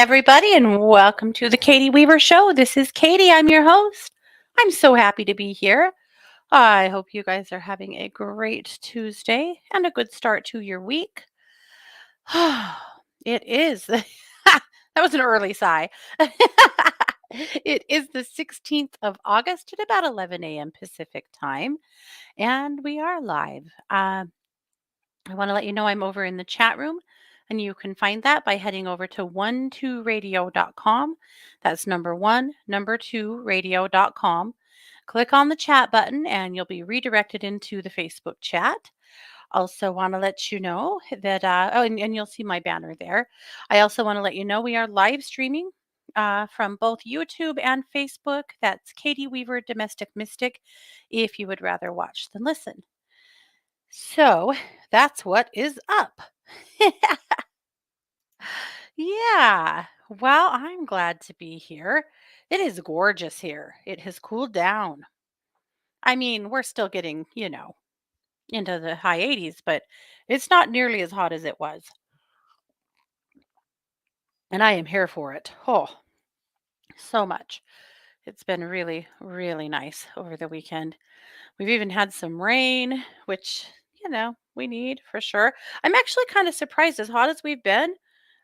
everybody, and welcome to the Katie Weaver Show. This is Katie. I'm your host. I'm so happy to be here. I hope you guys are having a great Tuesday and a good start to your week. It is. That was an early sigh. It is the 16th of August at about 11 a.m. Pacific time, and we are live. I want to let you know I'm over in the chat room, and you can find that by heading over to 12radio.com. That's number one, number two, radio.com. Click on the chat button, and you'll be redirected into the Facebook chat. Also, want to let you know that, and you'll see my banner there. I also want to let you know we are live streaming from both YouTube and Facebook. That's Katie Weaver, Domestic Mystic, if you would rather watch than listen. So that's what is up. Yeah. Well, I'm glad to be here. It is gorgeous here. It has cooled down. I mean, we're still getting, into the high 80s, but it's not nearly as hot as it was. And I am here for it. Oh, so much. It's been really, really nice over the weekend. We've even had some rain, which, we need for sure. I'm actually kind of surprised, as hot as we've been.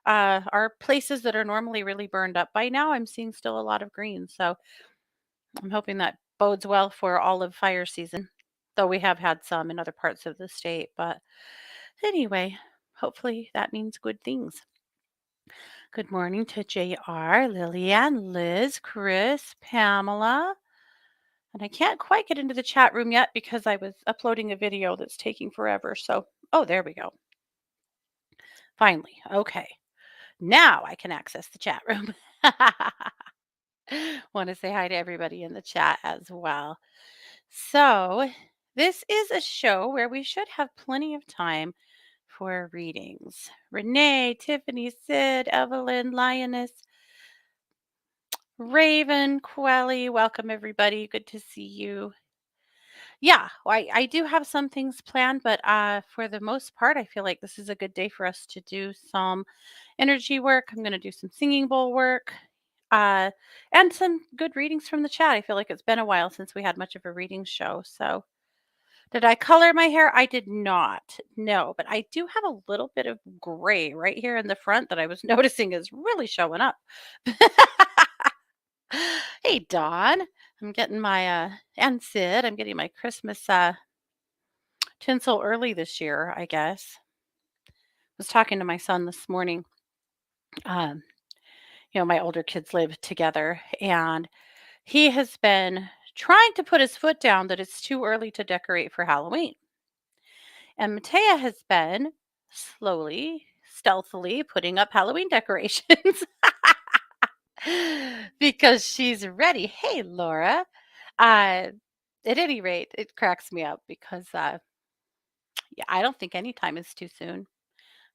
Our places that are normally really burned up by now, I'm seeing still a lot of green. So I'm hoping that bodes well for olive fire season, though we have had some in other parts of the state. But anyway, hopefully that means good things. Good morning to JR, Lillian, Liz, Chris, Pamela. And I can't quite get into the chat room yet because I was uploading a video that's taking forever. So, oh, there we go. Finally. Okay. Now I can access the chat room. Want to say hi to everybody in the chat as well. So, this is a show where we should have plenty of time for readings. Renee, Tiffany, Sid, Evelyn, Lioness, Raven, Quelly, welcome everybody. Good to see you. Yeah, I do have some things planned, but for the most part, I feel like this is a good day for us to do some energy work. I'm going to do some singing bowl work uh, and some good readings from the chat. I feel like it's been a while since we had much of a reading show. So, did I color my hair? I did not. No, but I do have a little bit of gray right here in the front that I was noticing is really showing up. Hey, Dawn. I'm getting my, and Sid, I'm getting my Christmas tinsel early this year, I guess. I was talking to my son this morning. Um, my older kids live together, and he has been trying to put his foot down that it's too early to decorate for Halloween. And Matea has been slowly, stealthily putting up Halloween decorations because she's ready. Hey, Laura. Uh, at any rate, it cracks me up because yeah, I don't think any time is too soon.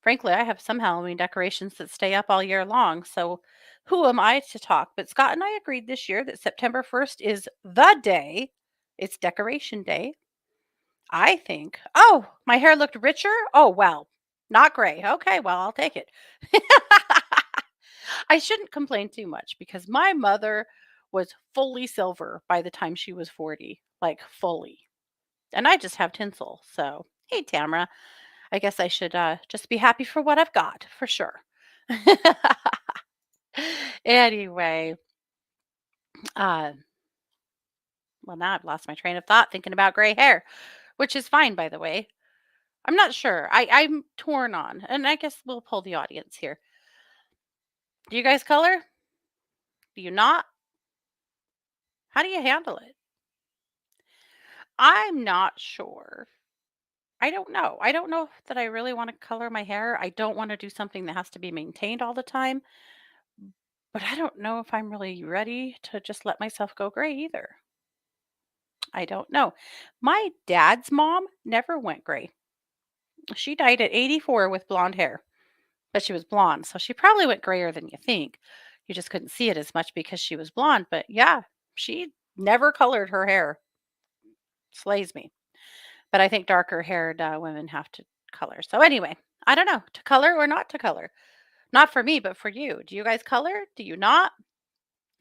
Frankly, I have some Halloween decorations that stay up all year long. So who am I to talk? But Scott and I agreed this year that September 1st is the day. It's decoration day. I think. Oh, my hair looked richer? Oh, well, not gray. Okay, well, I'll take it. I shouldn't complain too much because my mother was fully silver by the time she was 40, like fully. And I just have tinsel. So, hey, Tamara, I guess I should just be happy for what I've got for sure. Anyway, uh, well, now I've lost my train of thought thinking about gray hair, which is fine, by the way. I'm not sure. I'm torn on, and I guess we'll pull the audience here. Do you guys color? Do you not? How do you handle it? I'm not sure. I don't know. I don't know that I really want to color my hair. I don't want to do something that has to be maintained all the time. But I don't know if I'm really ready to just let myself go gray either. I don't know. My dad's mom never went gray. She died at 84 with blonde hair, but she was blonde. So she probably went grayer than you think. You just couldn't see it as much because she was blonde. But yeah, she never colored her hair. Slays me. But I think darker haired women have to color. So anyway, I don't know, to color or not to color. Not for me, but for you. Do you guys color? Do you not?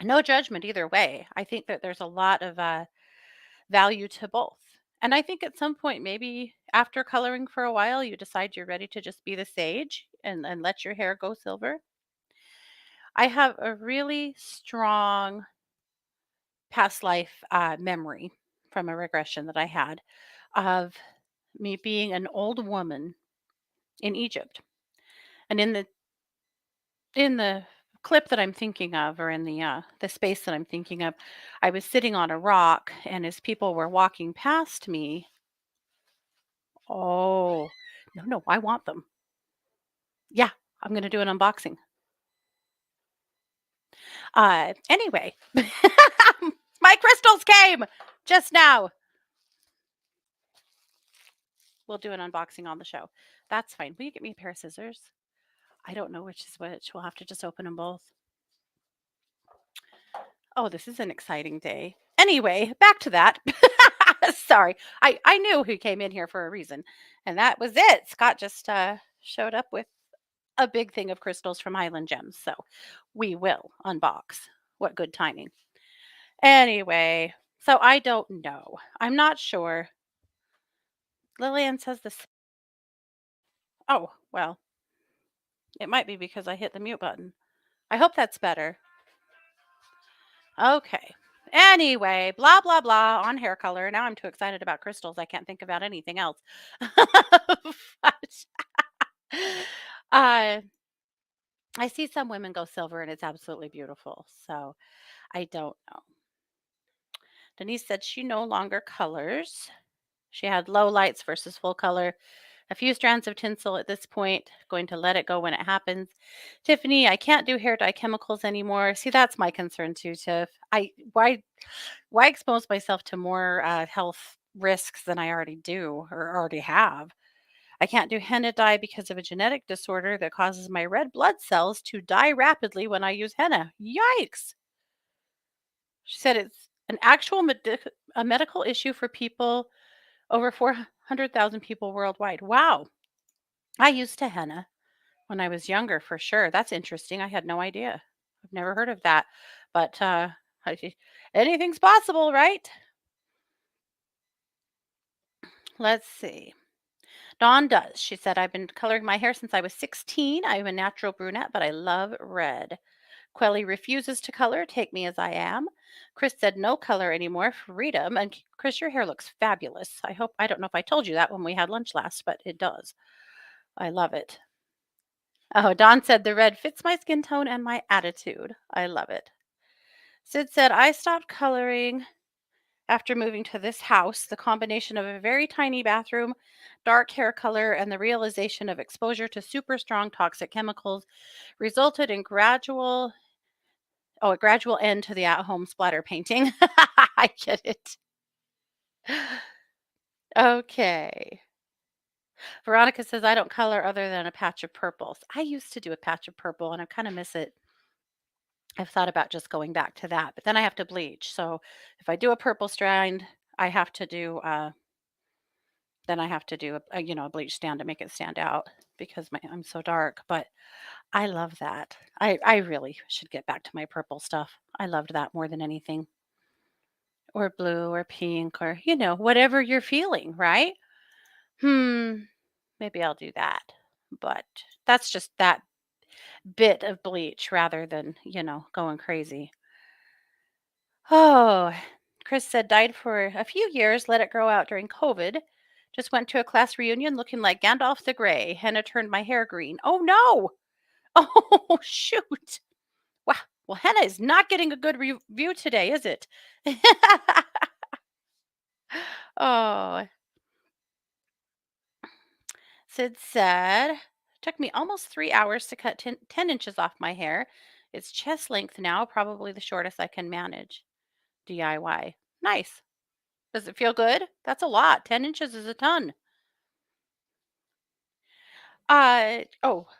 No judgment either way. I think that there's a lot of value to both. And I think at some point, maybe after coloring for a while, you decide you're ready to just be the sage and let your hair go silver. I have a really strong past life memory from a regression that I had of me being an old woman in Egypt. And in the clip that I'm thinking of, or in the space that I'm thinking of, I was sitting on a rock, and as people were walking past me, oh, no, no, I want them. Yeah, I'm gonna do an unboxing. Anyway, my crystals came just now. We'll do an unboxing on the show. That's fine. Will you get me a pair of scissors? I don't know which is which. We'll have to just open them both. Oh, this is an exciting day. Anyway, back to that. Sorry. I knew who came in here for a reason, and that was it. Scott just showed up with a big thing of crystals from Highland Gems. So we will unbox. What good timing. Anyway, so I don't know. I'm not sure. Lillian says this. Oh, well, it might be because I hit the mute button. I hope that's better. Okay. Anyway, blah, blah, blah on hair color. Now I'm too excited about crystals. I can't think about anything else. But, uh, I see some women go silver and it's absolutely beautiful. So I don't know. Denise said she no longer colors. She had low lights versus full color. A few strands of tinsel at this point. Going to let it go when it happens. Tiffany, I can't do hair dye chemicals anymore. See, that's my concern too, Tiff. Why expose myself to more health risks than I already do or already have? I can't do henna dye because of a genetic disorder that causes my red blood cells to die rapidly when I use henna. Yikes. She said it's an actual a medical issue for people, over 400,000 people worldwide. Wow. I used to henna when I was younger for sure. That's interesting. I had no idea. I've never heard of that. But I- anything's possible, right? Let's see. Dawn does. She said, I've been coloring my hair since I was 16. I'm a natural brunette, but I love red. Quelly refuses to color. Take me as I am. Chris said, no color anymore. Freedom. And Chris, your hair looks fabulous. I don't know if I told you that when we had lunch last, but it does. I love it. Oh, Dawn said, the red fits my skin tone and my attitude. I love it. Sid said, I stopped coloring after moving to this house. The combination of a very tiny bathroom, dark hair color, and the realization of exposure to super strong toxic chemicals resulted in a gradual end to the at-home splatter painting. I get it. Okay. Veronica says, I don't color other than a patch of purples. I used to do a patch of purple and I kind of miss it. I've thought about just going back to that, but then I have to bleach. So if I do a purple strand, I have to do then I have to do a bleach stand to make it stand out because I'm so dark. But I love that. I really should get back to my purple stuff. I loved that more than anything. Or blue or pink or whatever you're feeling, right? Hmm, maybe I'll do that. But that's just that bit of bleach rather than, going crazy. Oh, Chris said died for a few years, let it grow out during COVID. Just went to a class reunion looking like Gandalf the Grey. Henna turned my hair green. Oh no! Oh shoot! Wow. Well, henna is not getting a good review today, is it? Oh, Sid said, took me almost 3 hours to cut 10 inches off my hair. It's chest length now, probably the shortest I can manage. DIY. Nice. Does it feel good? That's a lot. 10 inches is a ton.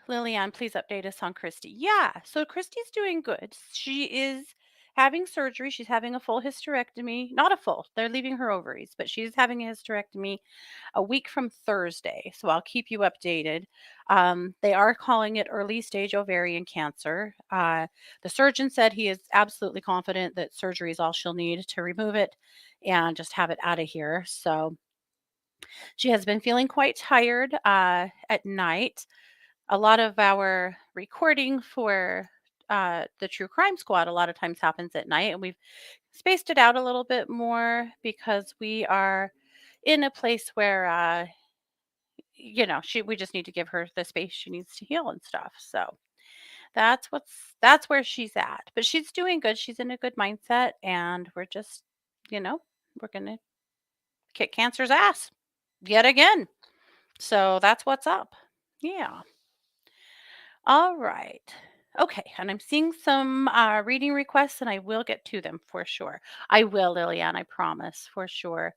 Lillian, please update us on Christy. Yeah, so Christy's doing good. She is having surgery. She's having a full hysterectomy. Not a full, they're leaving her ovaries, but she's having a hysterectomy a week from Thursday. So I'll keep you updated. They are calling it early stage ovarian cancer. The surgeon said he is absolutely confident that surgery is all she'll need to remove it and just have it out of here. So she has been feeling quite tired at night. A lot of our recording for the True Crime Squad a lot of times happens at night, and we've spaced it out a little bit more because we are in a place where we just need to give her the space she needs to heal and stuff. So that's where she's at. But she's doing good. She's in a good mindset, and we're just, you know, we're gonna kick cancer's ass yet again. So that's what's up. Yeah. All right. Okay, and I'm seeing some reading requests, and I will get to them for sure. I will, Lilian, I promise, for sure.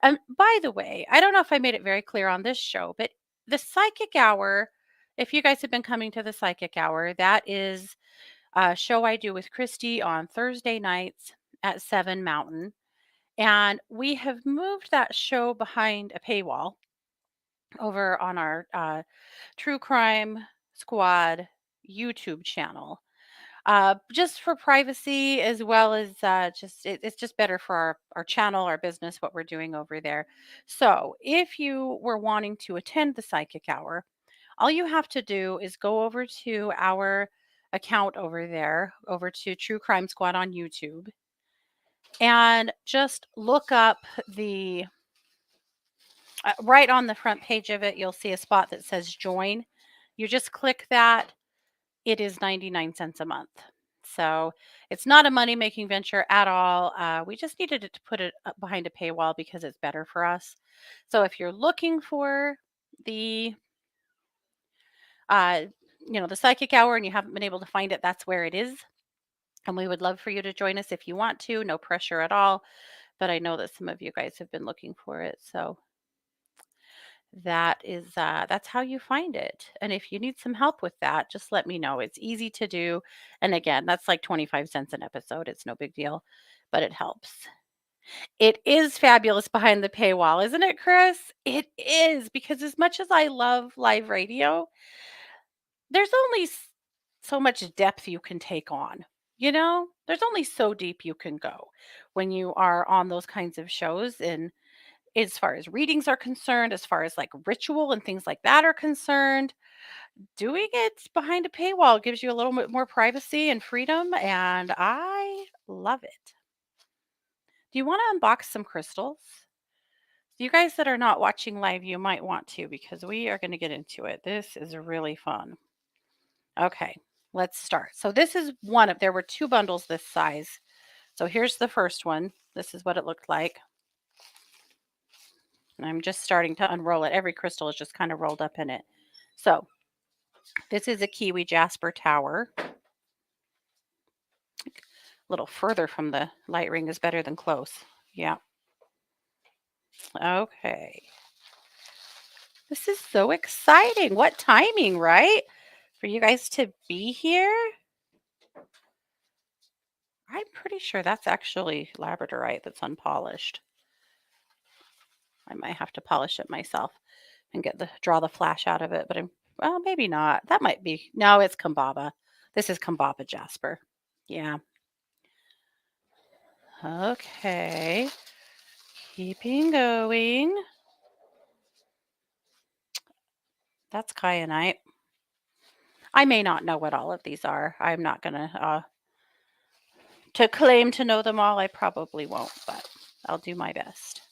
And by the way, I don't know if I made it very clear on this show, but the psychic hour, if you guys have been coming to the psychic hour, that is a show I do with Christy on Thursday nights at 7 Mountain. And we have moved that show behind a paywall over on our True Crime Squad YouTube channel. Just for privacy, as well as it's just better for our channel, our business, what we're doing over there. So if you were wanting to attend the psychic hour, all you have to do is go over to our account over there, over to True Crime Squad on YouTube, and just look up the right on the front page of it, you'll see a spot that says join. You just click that. It is 99 cents a month. So it's not a money making venture at all. We just needed it to put it up behind a paywall because it's better for us. So if you're looking for the, uh, the psychic hour and you haven't been able to find it, that's where it is. And we would love for you to join us if you want to. No pressure at all. But I know that some of you guys have been looking for it. So that's how you find it. And if you need some help with that, just let me know. It's easy to do. And again, that's like 25 cents an episode. It's no big deal, but it helps. It is fabulous behind the paywall, isn't it, Chris? It is, because as much as I love live radio, there's only so much depth you can take on. There's only so deep you can go when you are on those kinds of shows. And as far as readings are concerned, as far as like ritual and things like that are concerned, doing it behind a paywall gives you a little bit more privacy and freedom, and I love it. Do you want to unbox some crystals? You guys that are not watching live, you might want to, because we are going to get into it. This is really fun. Okay, let's start. So this is there were two bundles this size. So here's the first one. This is what it looked like. And I'm just starting to unroll it. Every crystal is just kind of rolled up in it. So this is a kiwi jasper tower. A little further from the light ring is better than close. Yeah. Okay. This is so exciting. What timing, right? For you guys to be here. I'm pretty sure that's actually labradorite that's unpolished. I might have to polish it myself and draw the flash out of it, but well, maybe not. That might be. No, it's Kambaba. This is Kambaba jasper. Yeah. Okay. Keeping going. That's kyanite. I may not know what all of these are. I'm not going to claim to know them all. I probably won't, but I'll do my best.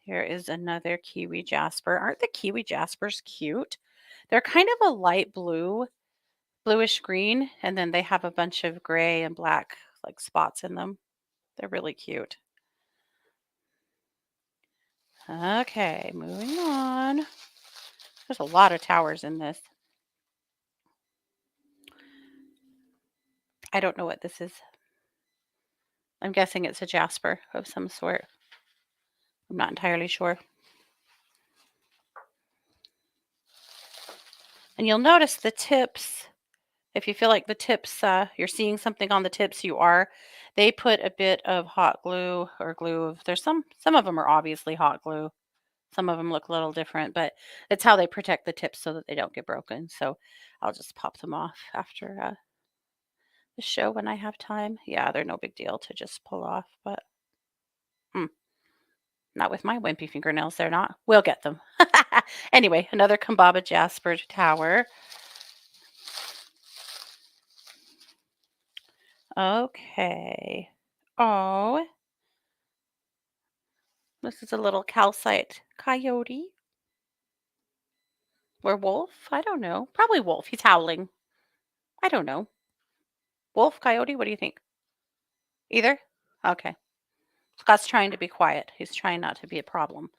Here is another kiwi jasper. Aren't the kiwi jaspers cute? They're kind of a light blue, bluish green, and then they have a bunch of gray and black like spots in them. They're really cute. Okay, moving on. There's a lot of towers in this. I don't know what this is. I'm guessing it's a jasper of some sort. I'm not entirely sure. And you'll notice the tips. If you feel like the tips, you're seeing something on the tips, you are. They put a bit of hot glue or glue. There's some of them are obviously hot glue. Some of them look a little different, but it's how they protect the tips so that they don't get broken. So I'll just pop them off after the show when I have time. Yeah, they're no big deal to just pull off, but mm, not with my wimpy fingernails. They're not. We'll get them. Anyway, another Kambaba Jasper tower. Okay. Oh, this is a little calcite coyote or wolf. I don't know. Probably wolf. He's howling. I don't know. Wolf, coyote. What do you think? Either? Okay. Scott's trying to be quiet. He's trying not to be a problem.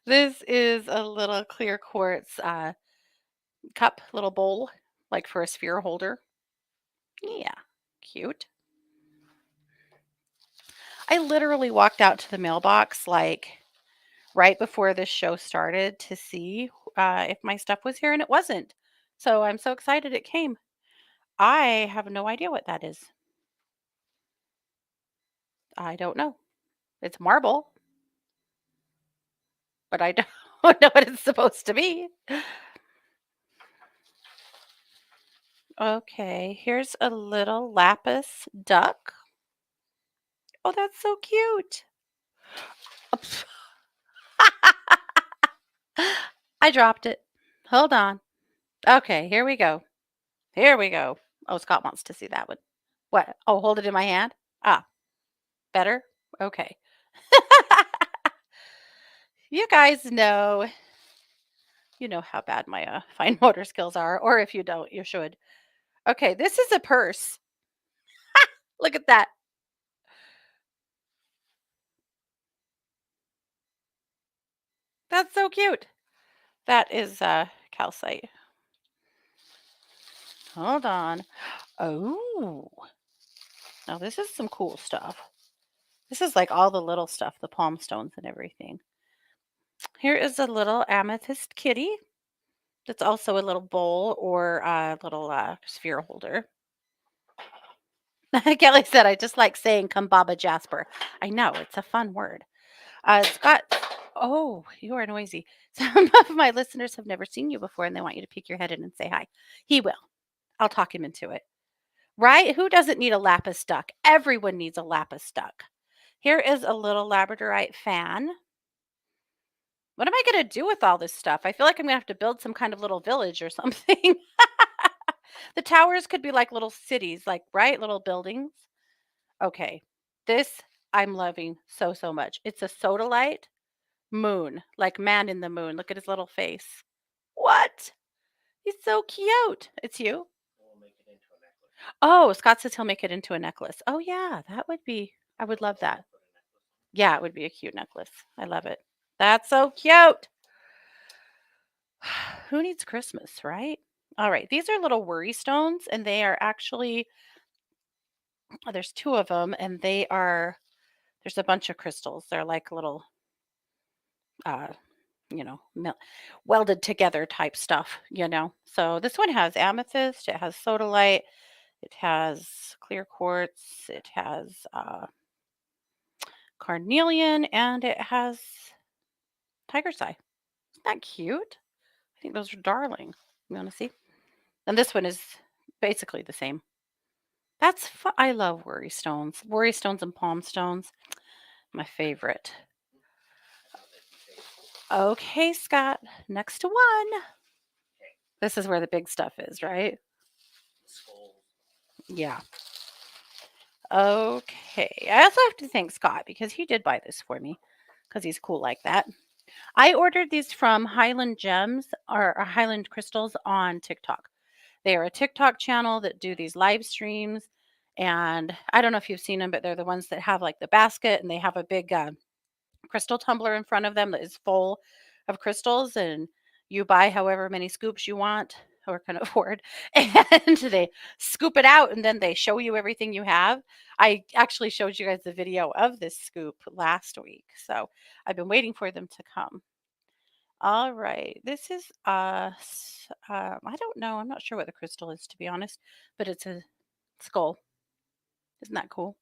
This is a little clear quartz cup, little bowl, like for a sphere holder. Yeah, cute. I literally walked out to the mailbox like right before this show started to see if my stuff was here, and it wasn't. So I'm so excited it came. I have no idea what that is. I don't know. It's marble, but I don't know what it's supposed to be. Okay, here's a little lapis duck. Oh, that's so cute. Oops. I dropped it. Hold on. Okay, here we go. Here we go. Oh, Scott wants to see that one. What? Oh, hold it in my hand? Ah, better? Okay. You guys know, you know how bad my fine motor skills are, or if you don't, you should. Okay, this is a purse. Look at that. That's so cute. That is calcite. Hold on. Oh, now this is some cool stuff. This is like all the little stuff, the palm stones and everything. Here is a little amethyst kitty. That's also a little bowl or a little sphere holder. Kelly said, I just like saying Kumbaba Jasper. I know, it's a fun word. Scott, oh, you are noisy. Some of my listeners have never seen you before and they want you to peek your head in and say hi. He will. I'll talk him into it. Right? Who doesn't need a lapis duck? Everyone needs a lapis duck. Here is a little labradorite fan. What am I going to do with all this stuff? I feel like I'm going to have to build some kind of little village or something. The towers could be like little cities, like, right? Little buildings. Okay. This I'm loving so, so much. It's a sodalite moon, like man in the moon. Look at his little face. What? He's so cute. It's you? Oh, Scott says he'll make it into a necklace. Oh, yeah. That would be, I would love that. Yeah, it would be a cute necklace. I love it. That's so cute. Who needs Christmas, right? All right. These are little worry stones, and they are actually, there's two of them, and they are, there's a bunch of crystals. They're like little, uh, welded together type stuff, you know. So this one has amethyst, it has sodalite, it has clear quartz, it has carnelian, and it has tiger's eye. Isn't that cute? I think those are darling. You want to see? And this one is basically the same. That's fun. I love worry stones and palm stones. My favorite. Okay, Scott. Next to one. This is where the big stuff is, right? Yeah. Okay. I also have to thank Scott because he did buy this for me because he's cool like that. I ordered these from Highland Gems or Highland Crystals on TikTok. They are a TikTok channel that do these live streams. And I don't know if you've seen them, but they're the ones that have like the basket and they have a big crystal tumbler in front of them that is full of crystals. And you buy however many scoops you want or can afford. And they scoop it out and then they show you everything you have. I actually showed you guys the video of this scoop last week. So I've been waiting for them to come. All right. This is I don't know. I'm not sure what the crystal is to be honest, but it's a skull. Isn't that cool?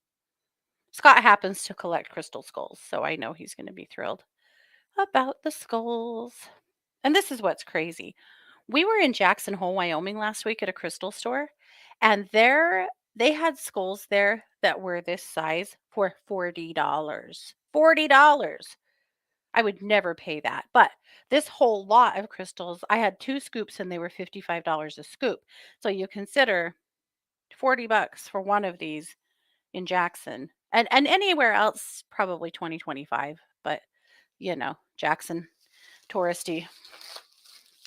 Scott happens to collect crystal skulls, so I know he's going to be thrilled about the skulls. And this is what's crazy. We were in Jackson Hole, Wyoming last week at a crystal store, and they had skulls there that were this size for $40. $40. I would never pay that. But this whole lot of crystals, I had 2 scoops and they were $55 a scoop. So you consider 40 bucks for one of these in Jackson. And anywhere else probably 20, 25. But Jackson touristy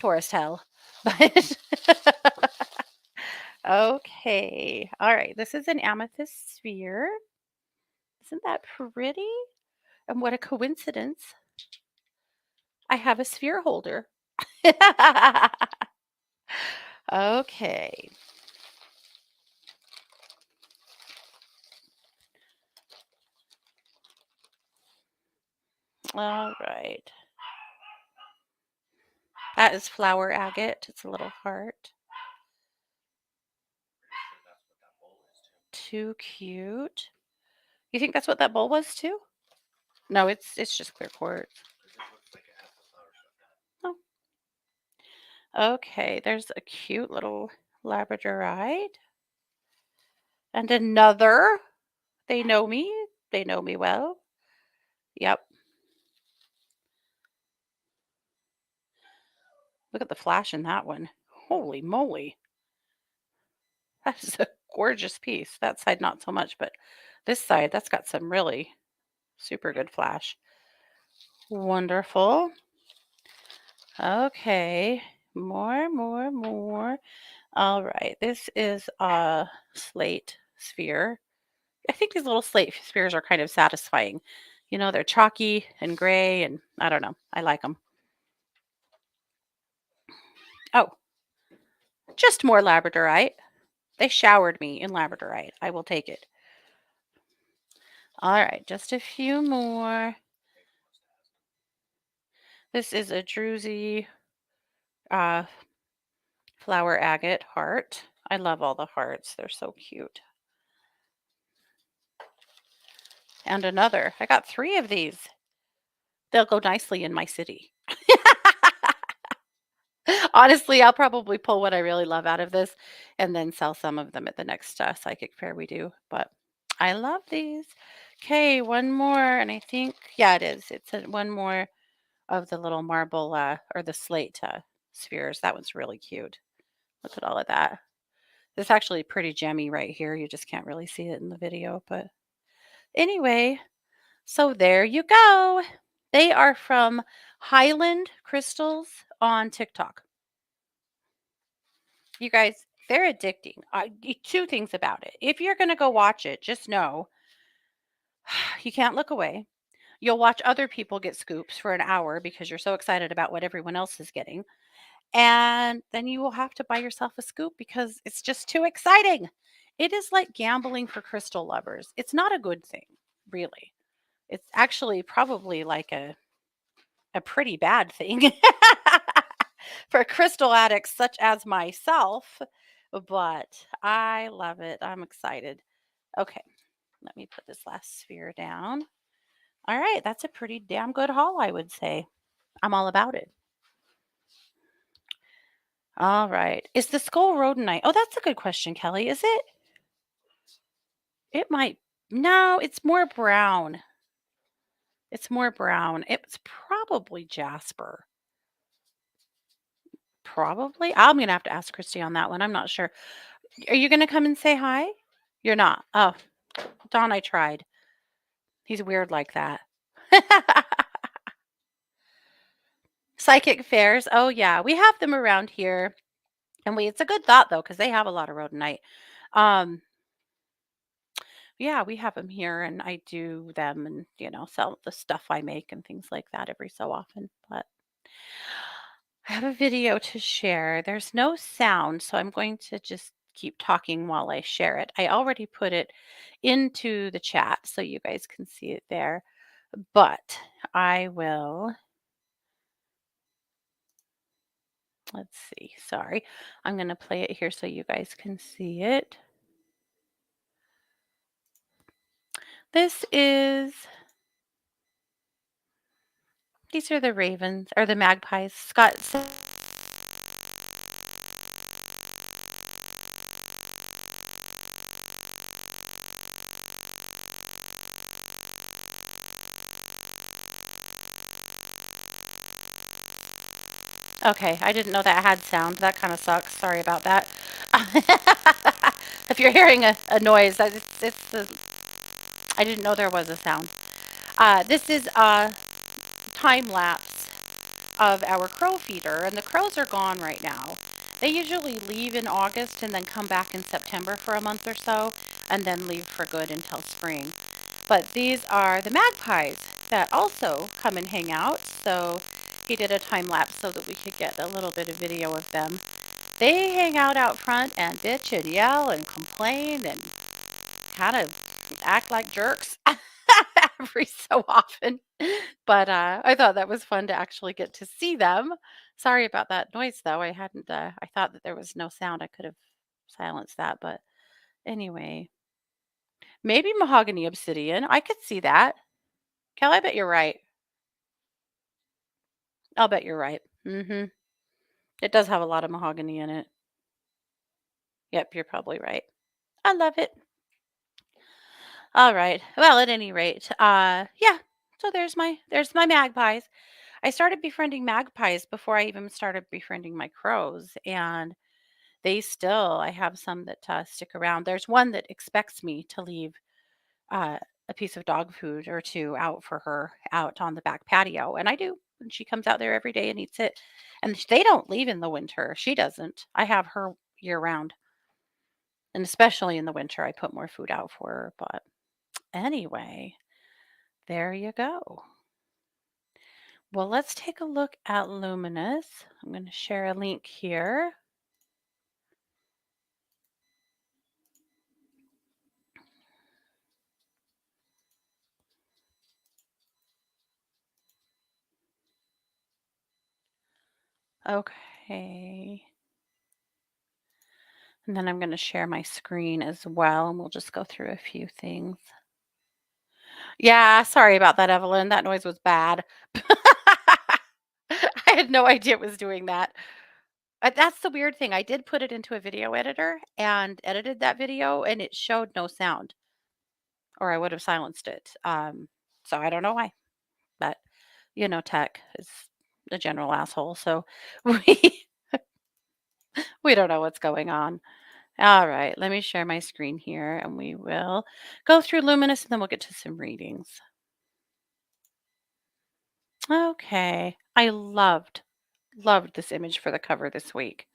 tourist hell. But okay. All right. This is an amethyst sphere. Isn't that pretty? And what a coincidence. I have a sphere holder. Okay. All right. That is flower agate. It's a little heart. Too cute. You think that's what that bowl was too? No, it's just clear quartz. Oh, okay. There's a cute little labradorite. And another. They know me. They know me well. Yep. Look at the flash in that one. Holy moly. That is a gorgeous piece. That side, not so much, but this side, that's got some really super good flash. Wonderful. Okay. More, more, more. All right. This is a slate sphere. I think these little slate spheres are kind of satisfying. They're chalky and gray, and I don't know. I like them. Oh, just more labradorite. They showered me in labradorite. I will take it. All right, just a few more. This is a druzy uh, flower agate heart. I love all the hearts. They're so cute. And another. I got 3 of these. They'll go nicely in my city. Honestly, I'll probably pull what I really love out of this and then sell some of them at the next psychic fair we do. But I love these. Okay, one more. And I think, yeah, it is. One more of the little marble or the slate spheres. That one's really cute. Look at all of that. It's actually pretty gemmy right here. You just can't really see it in the video. But anyway, so there you go. They are from Highland Crystals on TikTok. You guys, they're addicting. 2 things about it. If you're going to go watch it, just know you can't look away. You'll watch other people get scoops for an hour because you're so excited about what everyone else is getting. And then you will have to buy yourself a scoop because it's just too exciting. It is like gambling for crystal lovers. It's not a good thing, really. It's actually probably like a pretty bad thing for crystal addicts such as myself, but I love it. I'm excited. Okay, let me put this last sphere down. All right, that's a pretty damn good haul, I would say. I'm all about it. All right. Is the skull rhodonite? Oh, that's a good question, Kelly. Is it? It might. No, it's more brown. It's more brown. It's probably jasper. Probably. I'm going to have to ask Christy on that one. I'm not sure. Are you going to come and say hi? You're not. Oh, Don, I tried. He's weird like that. Psychic fairs. Oh, yeah. We have them around here. And it's a good thought, though, because they have a lot of rhodonite. Um, yeah, we have them here, and I do them and, sell the stuff I make and things like that every so often. But I have a video to share. There's no sound, so I'm going to just keep talking while I share it. I already put it into the chat so you guys can see it there, but I will. Let's see. Sorry. I'm going to play it here so you guys can see it. This is these are the ravens or the magpies. Scott Okay, I didn't know that had sound. That kinda sucks. Sorry about that. If you're hearing a noise, that it's the I didn't know there was a sound. This is a time lapse of our crow feeder, and the crows are gone right now. They usually leave in August and then come back in September for a month or so, and then leave for good until spring. But these are the magpies that also come and hang out. So he did a time lapse so that we could get a little bit of video of them. They hang out front and bitch and yell and complain and kind of act like jerks every so often. But I thought that was fun to actually get to see them. Sorry about that noise, though. I hadn't. I thought that there was no sound. I could have silenced that, but anyway, maybe mahogany obsidian. I could see that. Kel, I bet you're right. I'll bet you're right. It does have a lot of mahogany in it. Yep, you're probably right. I love it. All right. Well, at any rate, yeah. So there's my magpies. I started befriending magpies before I even started befriending my crows, and they still. I have some that stick around. There's one that expects me to leave uh, a piece of dog food or two out for her out on the back patio, and I do. And she comes out there every day and eats it. And they don't leave in the winter. She doesn't. I have her year round, and especially in the winter, I put more food out for her. But anyway, there you go. Well, let's take a look at Luminous. I'm going to share a link here. Okay. And then I'm going to share my screen as well, and we'll just go through a few things. Yeah, sorry about that, Evelyn. That noise was bad. I had no idea it was doing that. That's the weird thing. I did put it into a video editor and edited that video, and it showed no sound, or I would have silenced it. So I don't know why, but tech is a general asshole. So we we don't know what's going on. All right, let me share my screen here, and we will go through Luminous, and then we'll get to some readings. Okay, I loved this image for the cover this week.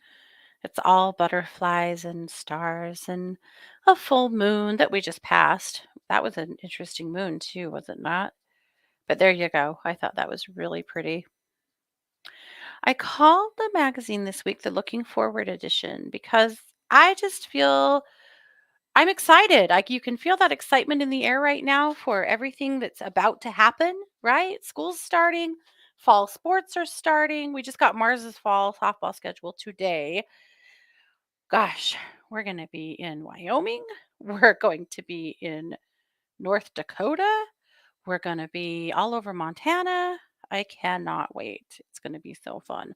It's all butterflies and stars and a full moon that we just passed. That was an interesting moon too, was it not? But there you go. I thought that was really pretty. I called the magazine this week the Looking Forward edition because I just feel I'm excited. Like you can feel that excitement in the air right now for everything that's about to happen, right? School's starting, fall sports are starting. We just got Mars's fall softball schedule today. Gosh, we're going to be in Wyoming. We're going to be in North Dakota. We're going to be all over Montana. I cannot wait. It's going to be so fun.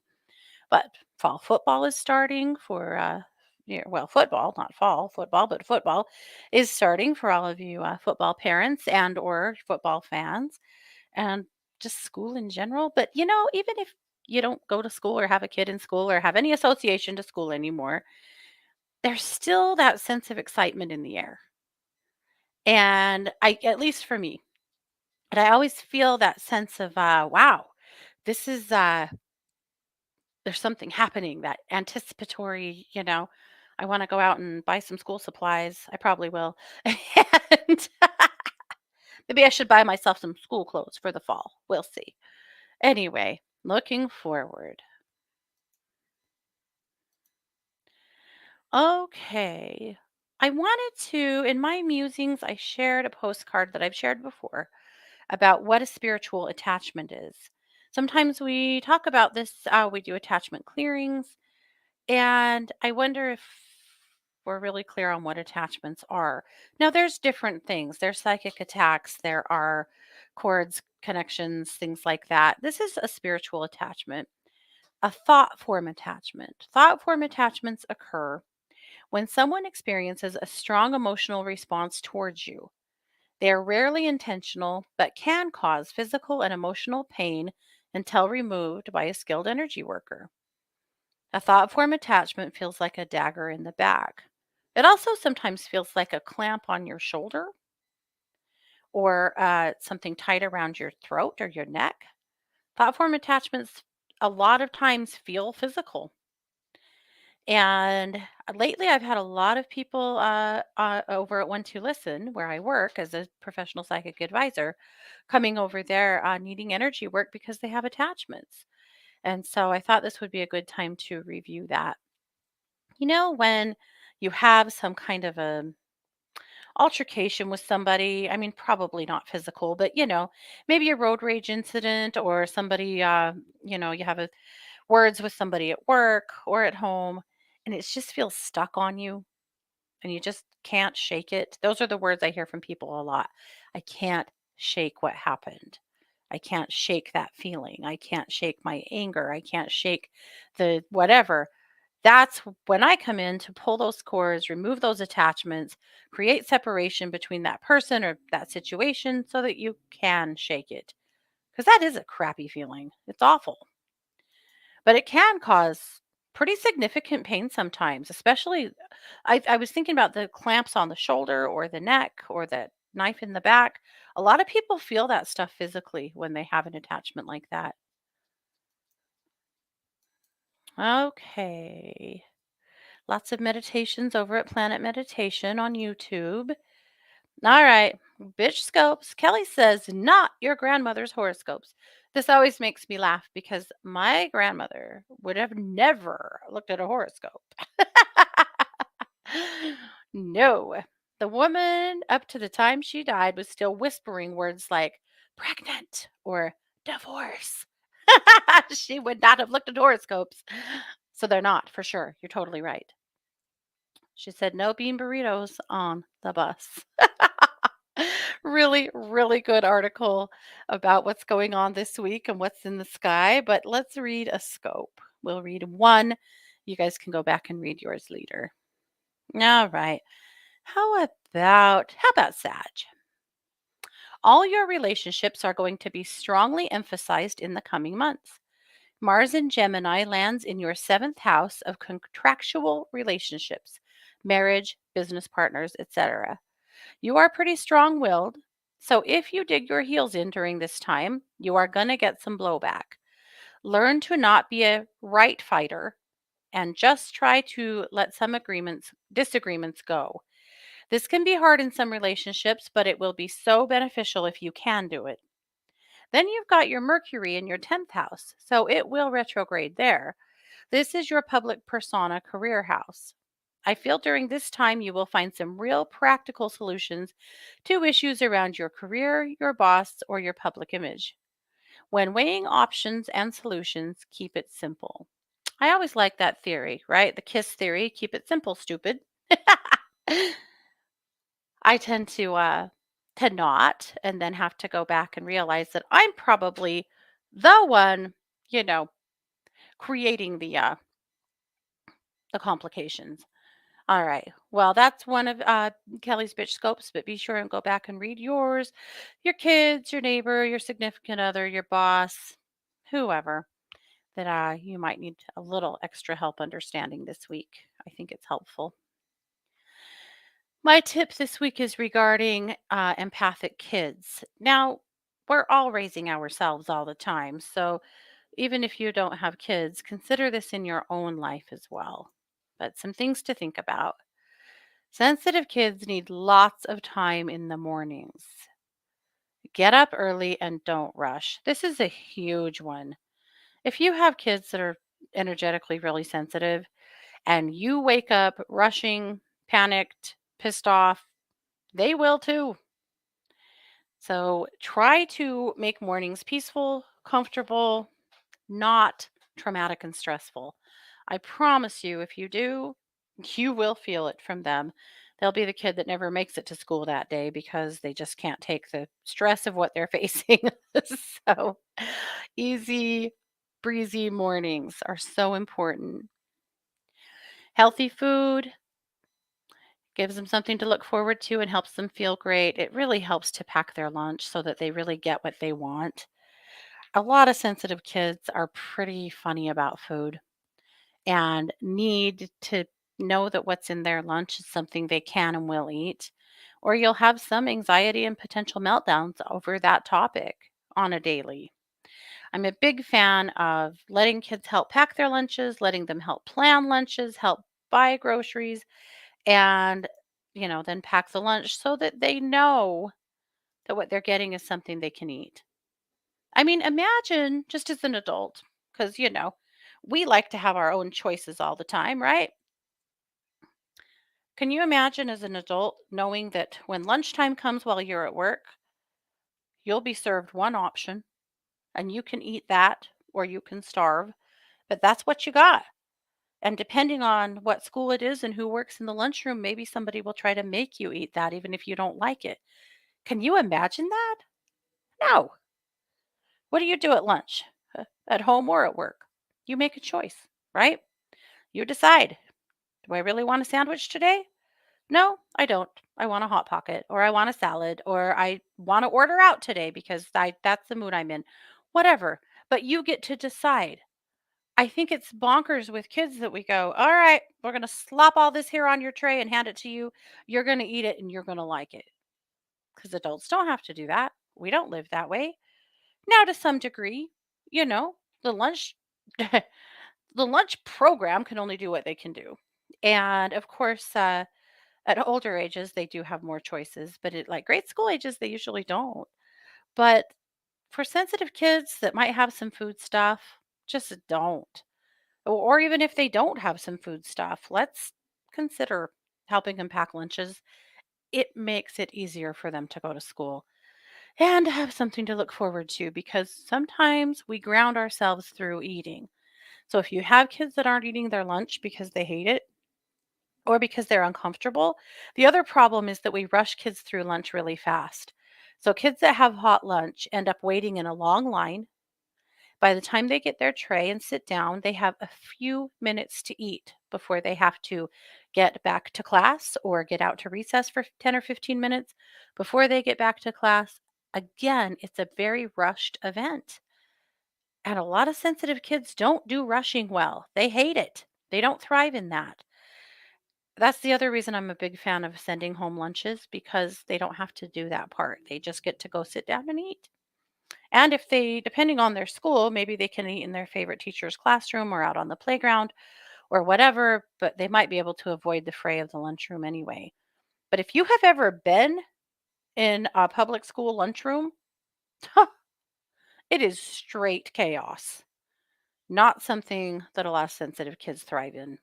But fall football is starting for yeah, well, football, not fall football, but football is starting for all of you football parents and or football fans and just school in general. But even if you don't go to school or have a kid in school or have any association to school anymore, there's still that sense of excitement in the air. And I at least for me, and I always feel that sense of wow, this is there's something happening, that anticipatory, I want to go out and buy some school supplies. I probably will. And maybe I should buy myself some school clothes for the fall. We'll see. Anyway, looking forward. Okay. I wanted to, in my musings, I shared a postcard that I've shared before about what a spiritual attachment is. Sometimes we talk about this, we do attachment clearings, and I wonder if we're really clear on what attachments are. Now, there's different things. There's psychic attacks, there are cords, connections, things like that. This is a spiritual attachment, a thought form attachment. Thought form attachments occur when someone experiences a strong emotional response towards you. They are rarely intentional, but can cause physical and emotional pain until removed by a skilled energy worker. A thought form attachment feels like a dagger in the back. It also sometimes feels like a clamp on your shoulder or something tight around your throat or your neck. Thought form attachments a lot of times feel physical. And lately, I've had a lot of people over at One to Listen, where I work as a professional psychic advisor, coming over there needing energy work because they have attachments. And so I thought this would be a good time to review that. When you have some kind of a altercation with somebody, I mean, probably not physical, but maybe a road rage incident or somebody, you have words with somebody at work or at home, and it just feels stuck on you and you just can't shake it. Those are the words I hear from people a lot. I can't shake what happened. I can't shake that feeling. I can't shake my anger. I can't shake the whatever. That's when I come in to pull those cords, remove those attachments, create separation between that person or that situation so that you can shake it. Because that is a crappy feeling. It's awful, but it can cause pretty significant pain sometimes, especially I was thinking about the clamps on the shoulder or the neck or the knife in the back. A lot of people feel that stuff physically when they have an attachment like that. Okay. Lots of meditations over at Planet Meditation on YouTube. All right. Bitch scopes. Kelly says, not your grandmother's horoscopes. This always makes me laugh because my grandmother would have never looked at a horoscope. No. The woman, up to the time she died, was still whispering words like pregnant or divorce. She would not have looked at horoscopes. So they're not, for sure. You're totally right. She said, no bean burritos on the bus. Really, really good article about what's going on this week and what's in the sky. But let's read a scope. We'll read one. You guys can go back and read yours later. All right. How about Sag? All your relationships are going to be strongly emphasized in the coming months. Mars in Gemini lands in your seventh house of contractual relationships, marriage, business partners, etc. You are pretty strong willed. So if you dig your heels in during this time, you are going to get some blowback. Learn to not be a right fighter and just try to let some disagreements go. This can be hard in some relationships, but it will be so beneficial if you can do it. Then you've got your Mercury in your 10th house, so it will retrograde there. This is your public persona career house. I feel during this time you will find some real practical solutions to issues around your career, your boss, or your public image. When weighing options and solutions, keep it simple. I always like that theory, right? The KISS theory, keep it simple, stupid. I tend to not and then have to go back and realize that I'm probably the one, you know, creating the complications. All right. Well, that's one of Kelly's bitch scopes, but be sure and go back and read yours, your kids, your neighbor, your significant other, your boss, whoever that you might need a little extra help understanding this week. I think it's helpful. My tip this week is regarding empathic kids. Now, we're all raising ourselves all the time. So even if you don't have kids, consider this in your own life as well. But some things to think about. Sensitive kids need lots of time in the mornings. Get up early and don't rush. This is a huge one. If you have kids that are energetically really sensitive and you wake up rushing, panicked, pissed off, they will too. So try to make mornings peaceful, comfortable, not traumatic and stressful. I promise you, if you do, You will feel it from them. They'll be the kid that never makes it to school that day because they just can't take the stress of what they're facing. So, easy, breezy mornings are so important. Healthy food gives them something to look forward to and helps them feel great. It really helps to pack their lunch so that they really get what they want. A lot of sensitive kids are pretty funny about food and need to know that what's in their lunch is something they can and will eat, or you'll have some anxiety and potential meltdowns over that topic on a daily. I'm a big fan of letting kids help pack their lunches, letting them help plan lunches, help buy groceries, and then pack the lunch so that they know that what they're getting is something they can eat. I mean, imagine just as an adult, because we like to have our own choices all the time, right? Can you imagine as an adult knowing that when lunchtime comes while you're at work, you'll be served one option and you can eat that or you can starve, but that's what you got. And depending on what school it is and who works in the lunchroom, maybe somebody will try to make you eat that even if you don't like it. Can you imagine that? No. What do you do at lunch? At home or at work? You make a choice, right? You decide. Do I really want a sandwich today? No, I don't. I want a hot pocket or I want a salad or I want to order out today because that's the mood I'm in. Whatever. But you get to decide. I think it's bonkers with kids that we go, "All right, we're going to slop all this here on your tray and hand it to you. You're going to eat it and you're going to like it." Cuz adults don't have to do that. We don't live that way. Now to some degree, you know, the lunch the lunch program can only do what they can do. And of course, at older ages, they do have more choices, but at like grade school ages, they usually don't. But for sensitive kids that might have some food stuff, just don't. Or even if they don't have some food stuff, let's consider helping them pack lunches. It makes it easier for them to go to school and have something to look forward to because sometimes we ground ourselves through eating. So if you have kids that aren't eating their lunch because they hate it, or because they're uncomfortable. The other problem is that we rush kids through lunch really fast. So kids that have hot lunch end up waiting in a long line. By the time they get their tray and sit down, they have a few minutes to eat before they have to get back to class or get out to recess for 10 or 15 minutes before they get back to class. Again, it's a very rushed event. And a lot of sensitive kids don't do rushing well. They hate it. They don't thrive in that. That's the other reason I'm a big fan of sending home lunches because they don't have to do that part. They just get to go sit down and eat. And if they, depending on their school, maybe they can eat in their favorite teacher's classroom or out on the playground or whatever, but they might be able to avoid the fray of the lunchroom anyway. But if you have ever been in a public school lunchroom, it is straight chaos, not something that a lot of sensitive kids thrive in.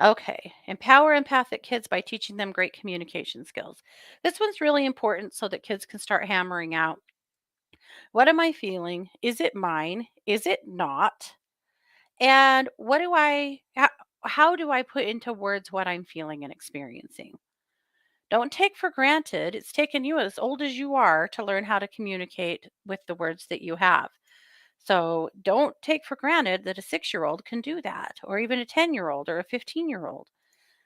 Okay, empower empathic kids by teaching them great communication skills. This one's really important so that kids can start hammering out, what am I feeling? Is it mine? Is it not? And how do I put into words what I'm feeling and experiencing? Don't take for granted it's taken you as old as you are to learn how to communicate with the words that you have. So don't take for granted that a 6-year-old can do that, or even a 10-year-old or a 15-year-old.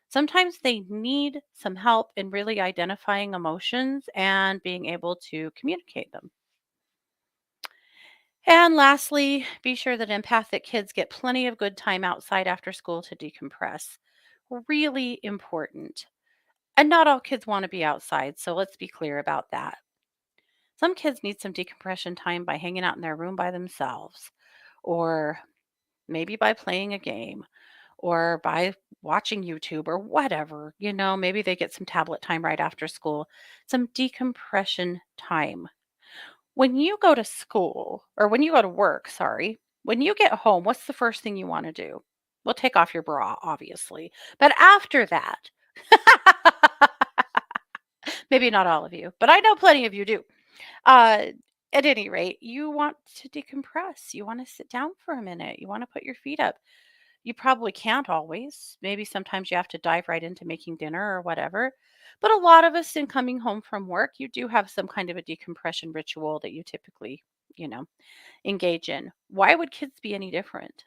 Sometimes they need some help in really identifying emotions and being able to communicate them. And lastly, be sure that empathic kids get plenty of good time outside after school to decompress. Really important. And not all kids want to be outside, so let's be clear about that. Some kids need some decompression time by hanging out in their room by themselves, or maybe by playing a game, or by watching YouTube or whatever. Maybe they get some tablet time right after school, some decompression time. When you go to school or when you go to work, sorry, when you get home, what's the first thing you want to do? Well, take off your bra, obviously. But after that, maybe not all of you, but I know plenty of you do. Uh, at any rate, you want to decompress. You want to sit down for a minute. You want to put your feet up. You probably can't always. Maybe sometimes you have to dive right into making dinner or whatever. But a lot of us in coming home from work, you do have some kind of a decompression ritual that you typically, you know, engage in. Why would kids be any different?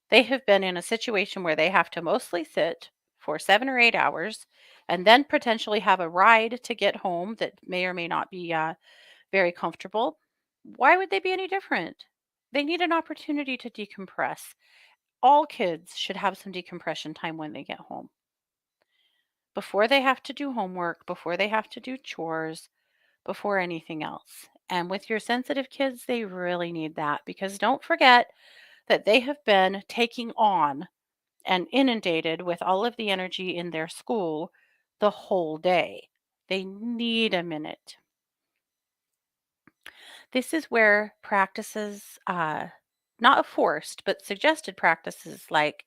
They have been in a situation where they have to mostly sit for 7 or 8 hours and then potentially have a ride to get home that may or may not be very comfortable. Why would they be any different? They need an opportunity to decompress. All kids should have some decompression time when they get home before they have to do homework, before they have to do chores, before anything else. And with your sensitive kids, they really need that because don't forget that they have been taking on and inundated with all of the energy in their school the whole day. They need a minute. This is where practices, not forced, but suggested practices like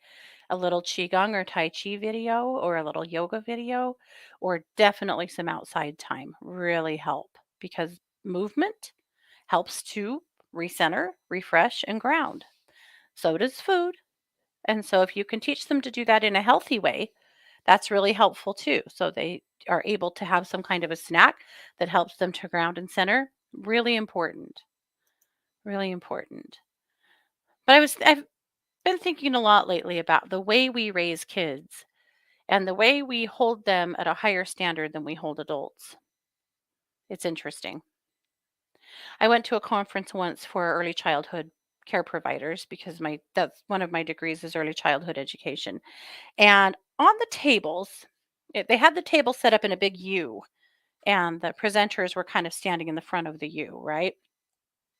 a little Qigong or Tai Chi video or a little yoga video, or definitely some outside time really help because movement helps to recenter, refresh, and ground. So does food. And so if you can teach them to do that in a healthy way, that's really helpful too. So they are able to have some kind of a snack that helps them to ground and center. Really important. Really important. But I've been thinking a lot lately about the way we raise kids and the way we hold them at a higher standard than we hold adults. It's interesting. I went to a conference once for early childhood care providers because my that's one of my degrees is early childhood education. And on the tables, they had the table set up in a big U, and the presenters were kind of standing in the front of the U, right?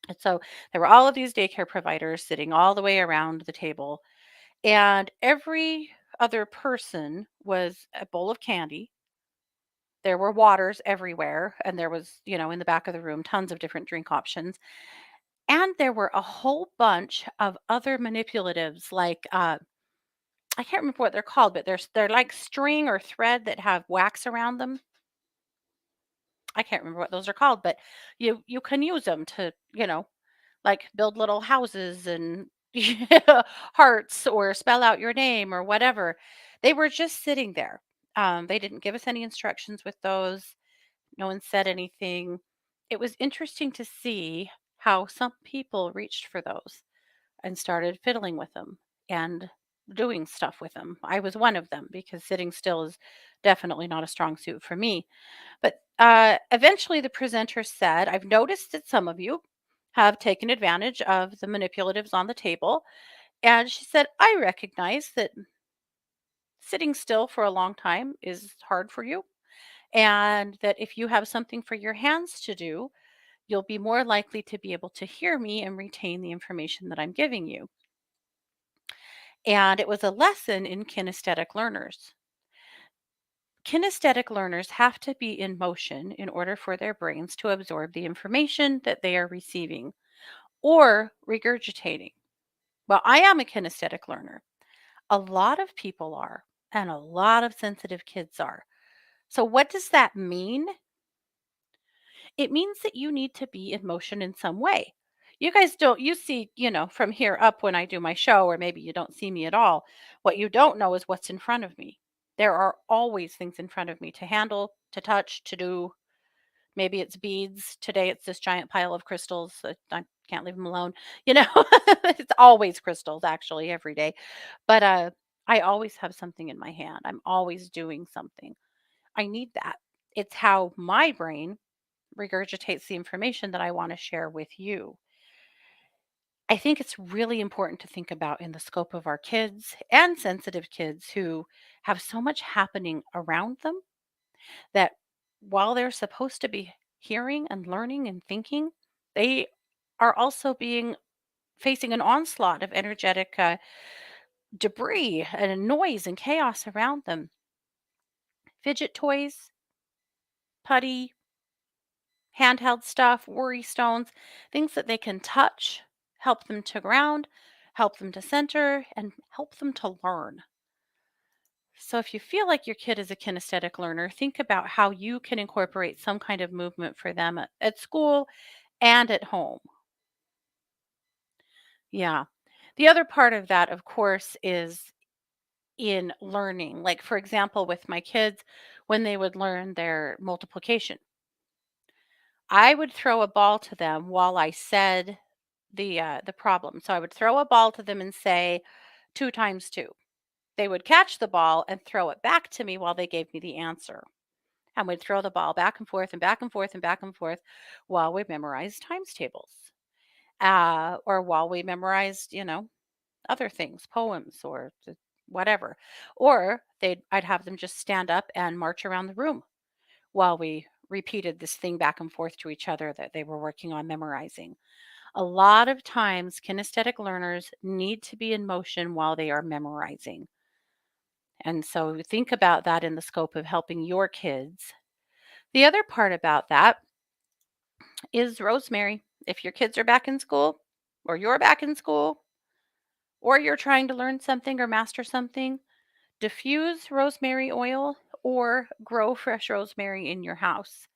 And so there were all of these daycare providers sitting all the way around the table, and every other person was a bowl of candy. There were waters everywhere, and there was, in the back of the room, tons of different drink options. And there were a whole bunch of other manipulatives, like I can't remember what they're called, but they're like string or thread that have wax around them. I can't remember what those are called, but you can use them to, like build little houses and hearts or spell out your name or whatever. They were just sitting there. They didn't give us any instructions with those. No one said anything. It was interesting to see how some people reached for those and started fiddling with them and doing stuff with them. I was one of them because sitting still is definitely not a strong suit for me. But eventually, the presenter said, I've noticed that some of you have taken advantage of the manipulatives on the table. And she said, I recognize that sitting still for a long time is hard for you. And that if you have something for your hands to do, you'll be more likely to be able to hear me and retain the information that I'm giving you. And it was a lesson in kinesthetic learners. Kinesthetic learners have to be in motion in order for their brains to absorb the information that they are receiving or regurgitating. Well, I am a kinesthetic learner. A lot of people are, and a lot of sensitive kids are. So, what does that mean? It means that you need to be in motion in some way. You guys don't, you see, from here up when I do my show, or maybe you don't see me at all. What you don't know is what's in front of me. There are always things in front of me to handle, to touch, to do. Maybe it's beads. Today it's this giant pile of crystals. I can't leave them alone. You know, it's always crystals actually every day. But I always have something in my hand. I'm always doing something. I need that. It's how my brain regurgitates the information that I want to share with you. I think it's really important to think about in the scope of our kids and sensitive kids who have so much happening around them that while they're supposed to be hearing and learning and thinking, they are also being facing an onslaught of energetic debris and noise and chaos around them. Fidget toys, putty, handheld stuff, worry stones, things that they can touch, help them to ground, help them to center, and help them to learn. So, if you feel like your kid is a kinesthetic learner, think about how you can incorporate some kind of movement for them at school and at home. Yeah. The other part of that, of course, is in learning. Like, for example, with my kids, when they would learn their multiplication, I would throw a ball to them while I said the problem. So I would throw a ball to them and say 2 times 2. They would catch the ball and throw it back to me while they gave me the answer. And we'd throw the ball back and forth and back and forth and back and forth while we memorized times tables. Or while we memorized, other things, poems or whatever. Or I'd have them just stand up and march around the room while we repeated this thing back and forth to each other that they were working on memorizing. A lot of times, kinesthetic learners need to be in motion while they are memorizing. And so think about that in the scope of helping your kids. The other part about that is rosemary. If your kids are back in school, or you're back in school, or you're trying to learn something or master something, diffuse rosemary oil or grow fresh rosemary in your house.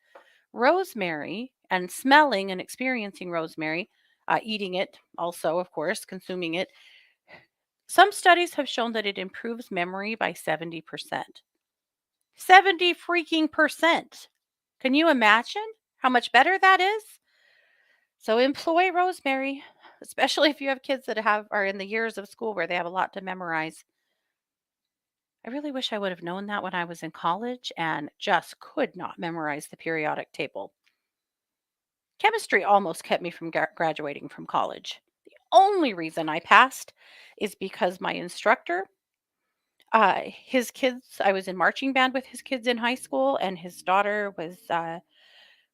Rosemary and smelling and experiencing rosemary, eating it also, of course, consuming it. Some studies have shown that it improves memory by 70%. 70 freaking percent. Can you imagine how much better that is? So employ rosemary, especially if you have kids that are in the years of school where they have a lot to memorize. I really wish I would have known that when I was in college and just could not memorize the periodic table. Chemistry almost kept me from graduating from college. The only reason I passed is because my instructor, his kids, I was in marching band with his kids in high school, and his daughter was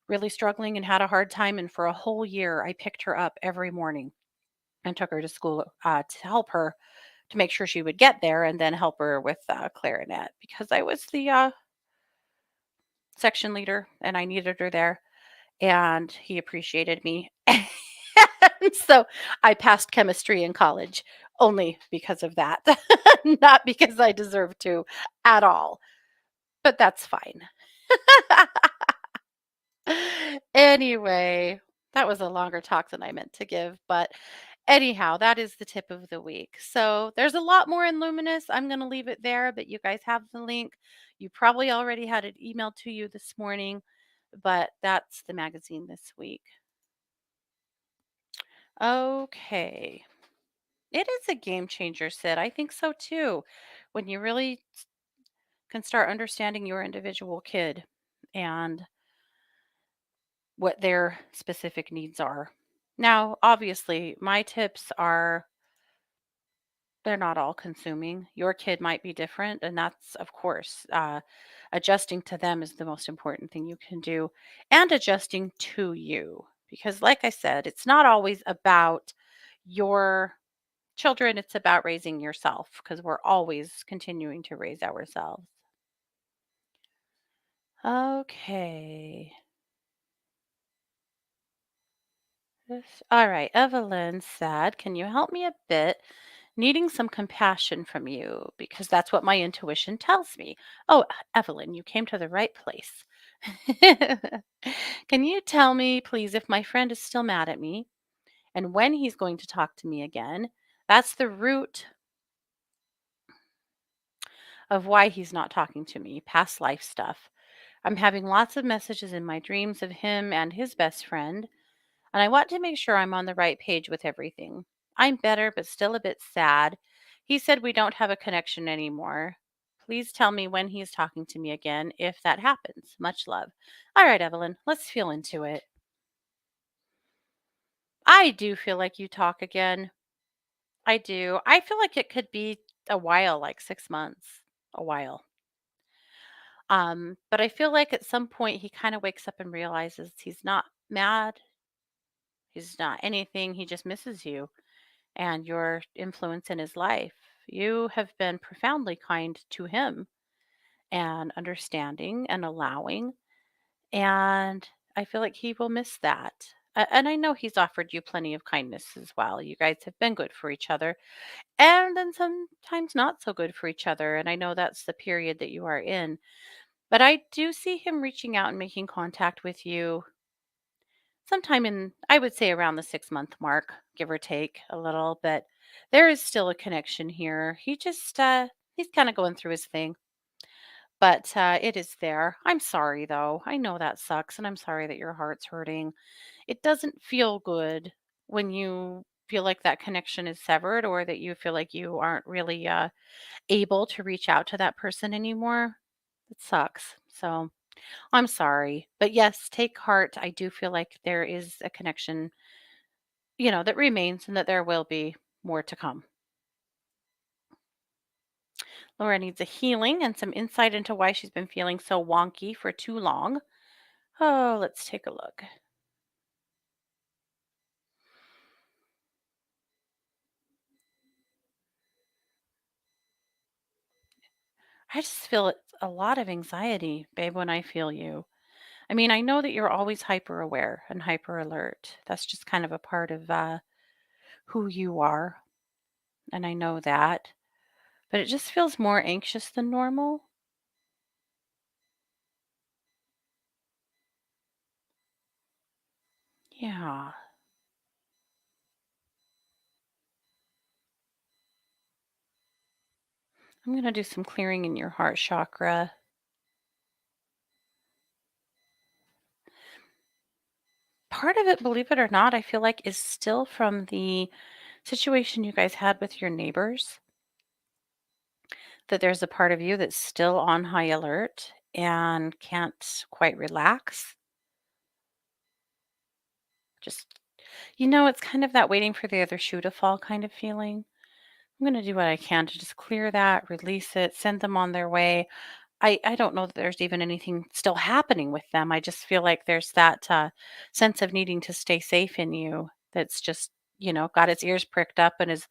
really struggling and had a hard time. And for a whole year, I picked her up every morning and took her to school to help her to make sure she would get there and then help her with clarinet because I was the section leader and I needed her there. And he appreciated me. And so I passed chemistry in college only because of that, not because I deserved to at all, but that's fine. Anyway, that was a longer talk than I meant to give, but anyhow, that is the tip of the week. So there's a lot more in Luminous. I'm going to leave it there, but you guys have the link. You probably already had it emailed to you this morning, but that's the magazine this week. Okay. It is a game changer, Sid. I think so too. When you really can start understanding your individual kid and what their specific needs are. Now, obviously, my tips are they're not all consuming. Your kid might be different, and that's, of course, adjusting to them is the most important thing you can do, and adjusting to you. Because, like I said, it's not always about your children, it's about raising yourself because we're always continuing to raise ourselves. Okay. All right. Evelyn said, can you help me a bit? Needing some compassion from you because that's what my intuition tells me. Oh, Evelyn, you came to the right place. Can you tell me, please, if my friend is still mad at me and when he's going to talk to me again? That's the root of why he's not talking to me, past life stuff. I'm having lots of messages in my dreams of him and his best friend, and I want to make sure I'm on the right page with everything. I'm better, but still a bit sad. He said we don't have a connection anymore. Please tell me when he's talking to me again if that happens. Much love. All right, Evelyn, let's feel into it. I do feel like you talk again. I do. I feel like it could be a while, like 6 months, a while. But I feel like at some point he kind of wakes up and realizes he's not mad. He's not anything. He just misses you and your influence in his life. You have been profoundly kind to him and understanding and allowing. And I feel like he will miss that. And I know he's offered you plenty of kindness as well. You guys have been good for each other and then sometimes not so good for each other. And I know that's the period that you are in. But I do see him reaching out and making contact with you sometime in, I would say, around the 6-month mark, give or take a little, but there is still a connection here. He's kind of going through his thing, but it is there. I'm sorry though. I know that sucks, and I'm sorry that your heart's hurting. It doesn't feel good when you feel like that connection is severed, or that you feel like you aren't really able to reach out to that person anymore. It sucks. So I'm sorry. But yes, take heart. I do feel like there is a connection, that remains, and that there will be more to come. Laura needs a healing and some insight into why she's been feeling so wonky for too long. Oh, let's take a look. I just feel it's a lot of anxiety, babe, when I feel you. I mean, I know that you're always hyper aware and hyper alert. That's just kind of a part of who you are. And I know that. But it just feels more anxious than normal. Yeah. I'm going to do some clearing in your heart chakra. Part of it, believe it or not, I feel like is still from the situation you guys had with your neighbors, that there's a part of you that's still on high alert and can't quite relax. Just, it's kind of that waiting for the other shoe to fall kind of feeling. I'm going to do what I can to just clear that, release it, send them on their way. I don't know that there's even anything still happening with them. I just feel like there's that sense of needing to stay safe in you that's just, got its ears pricked up and is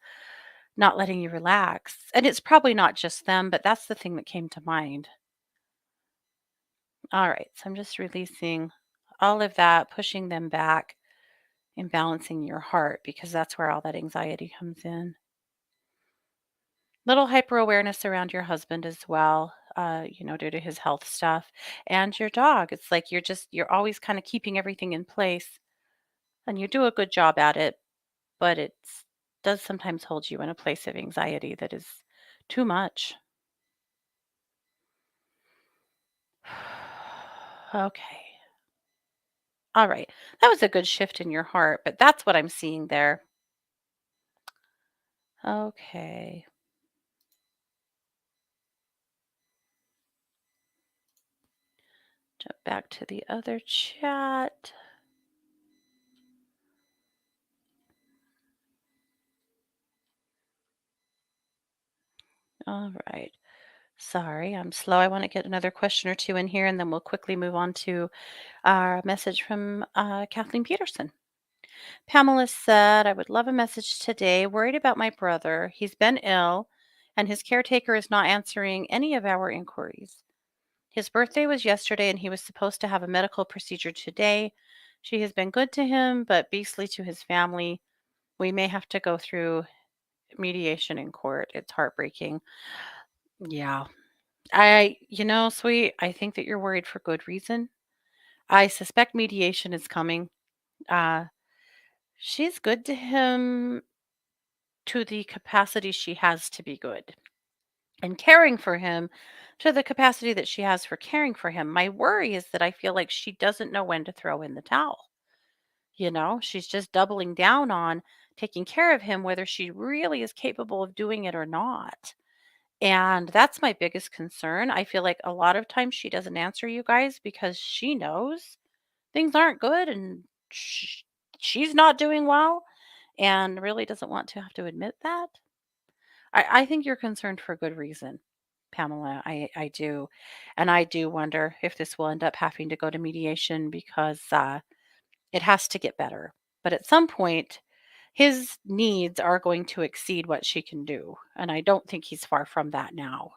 not letting you relax. And it's probably not just them, but that's the thing that came to mind. All right. So I'm just releasing all of that, pushing them back and balancing your heart, because that's where all that anxiety comes in. Little hyper awareness around your husband as well, due to his health stuff, and your dog. It's like you're always kind of keeping everything in place, and you do a good job at it, but it's does sometimes hold you in a place of anxiety that is too much. Okay. All right. That was a good shift in your heart, but that's what I'm seeing there. Okay. Jump back to the other chat. All right. Sorry, I'm slow. I want to get another question or two in here, and then we'll quickly move on to our message from Kathleen Peterson. Pamela said, I would love a message today. Worried about my brother. He's been ill, and his caretaker is not answering any of our inquiries. His birthday was yesterday, and he was supposed to have a medical procedure today. She has been good to him, but beastly to his family. We may have to go through mediation in court. It's heartbreaking. Yeah. Sweet, I think that you're worried for good reason. I suspect mediation is coming. Uh, she's good to him to the capacity she has to be good, and caring for him to the capacity that she has for caring for him. My worry is that I feel like she doesn't know when to throw in the towel. She's just doubling down on taking care of him, whether she really is capable of doing it or not. And that's my biggest concern. I feel like a lot of times she doesn't answer you guys because she knows things aren't good, and she's not doing well, and really doesn't want to have to admit that. I think you're concerned for good reason, Pamela. I do. And I do wonder if this will end up having to go to mediation, because it has to get better. But at some point, his needs are going to exceed what she can do. And I don't think he's far from that now.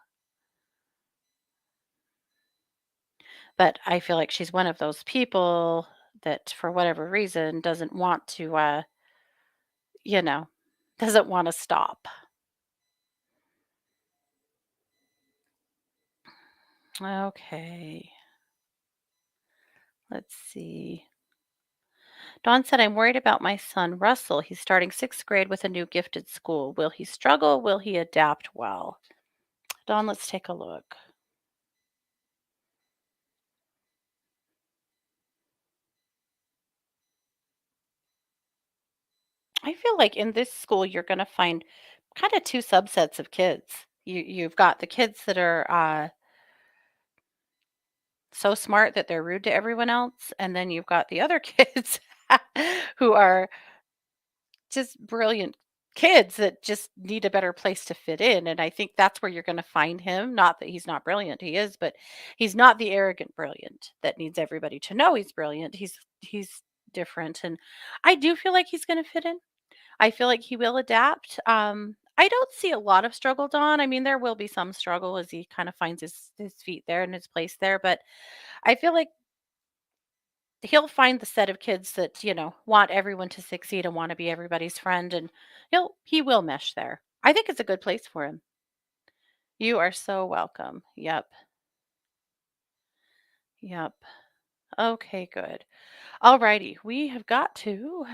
But I feel like she's one of those people that, for whatever reason, doesn't want to, you know, doesn't want to stop. Okay. Let's see. Dawn said, I'm worried about my son, Russell. He's starting sixth grade with a new gifted school. Will he struggle? Will he adapt well? Dawn, let's take a look. I feel like in this school, you're going to find kind of two subsets of kids. You've got the kids that are so smart that they're rude to everyone else, and then you've got the other kids who are just brilliant kids that just need a better place to fit in, and I think that's where you're gonna find him, not that he's not brilliant, he is, but he's not the arrogant brilliant that needs everybody to know he's brilliant. He's different, and I do feel like he's gonna fit in. I feel like he will adapt. I don't see a lot of struggle, Dawn. I mean, there will be some struggle as he kind of finds his feet there and his place there, but I feel like he'll find the set of kids that, want everyone to succeed and want to be everybody's friend, and he will mesh there. I think it's a good place for him. You are so welcome. Yep. Yep. Okay, good. Alrighty. We have got to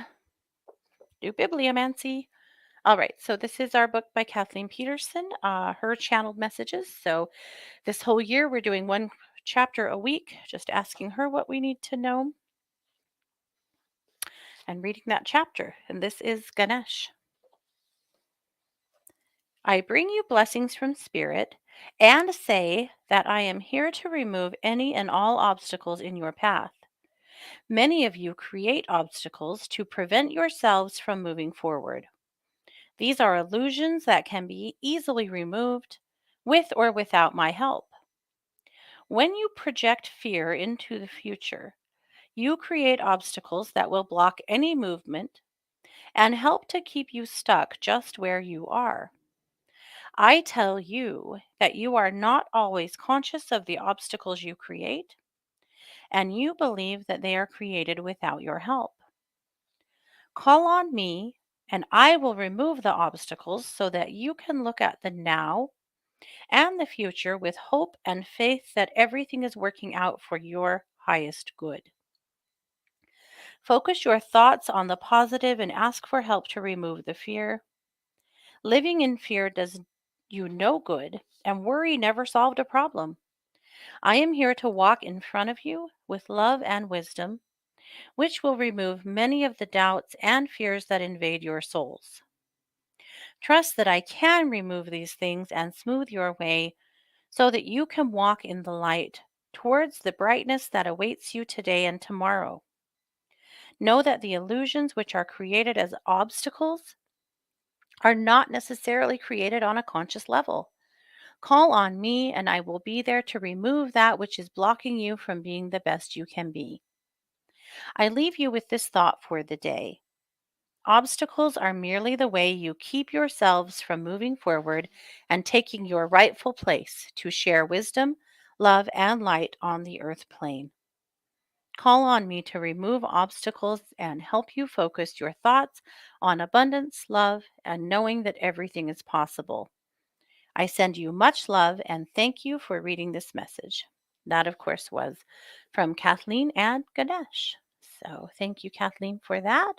do bibliomancy. All right. So this is our book by Kathleen Peterson, her channeled messages. So this whole year we're doing one chapter a week, just asking her what we need to know and reading that chapter. And this is Ganesh. I bring you blessings from Spirit and say that I am here to remove any and all obstacles in your path. Many of you create obstacles to prevent yourselves from moving forward. These are illusions that can be easily removed with or without my help. When you project fear into the future, you create obstacles that will block any movement and help to keep you stuck just where you are. I tell you that you are not always conscious of the obstacles you create, and you believe that they are created without your help. Call on me, and I will remove the obstacles so that you can look at the now and the future with hope and faith that everything is working out for your highest good. Focus your thoughts on the positive and ask for help to remove the fear. Living in fear does you no good, and worry never solved a problem. I am here to walk in front of you with love and wisdom, which will remove many of the doubts and fears that invade your souls. Trust that I can remove these things and smooth your way so that you can walk in the light towards the brightness that awaits you today and tomorrow. Know that the illusions which are created as obstacles are not necessarily created on a conscious level. Call on me, and I will be there to remove that which is blocking you from being the best you can be. I leave you with this thought for the day. Obstacles are merely the way you keep yourselves from moving forward and taking your rightful place to share wisdom, love, and light on the earth plane. Call on me to remove obstacles and help you focus your thoughts on abundance, love, and knowing that everything is possible. I send you much love and thank you for reading this message. That, of course, was from Kathleen and Ganesh. So, thank you, Kathleen, for that.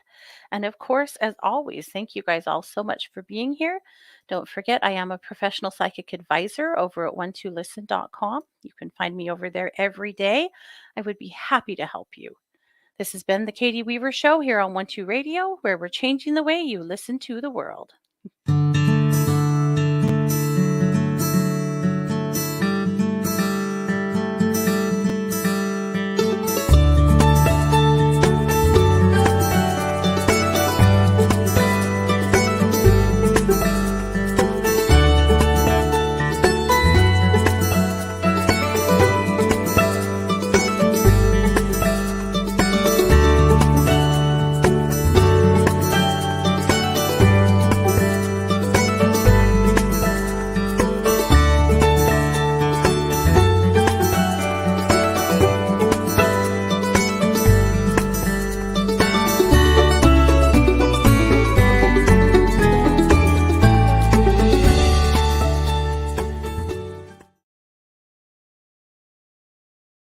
And of course, as always, thank you guys all so much for being here. Don't forget, I am a professional psychic advisor over at 12listen.com. You can find me over there every day. I would be happy to help you. This has been the Katie Weaver Show here on 12 Radio, where we're changing the way you listen to the world.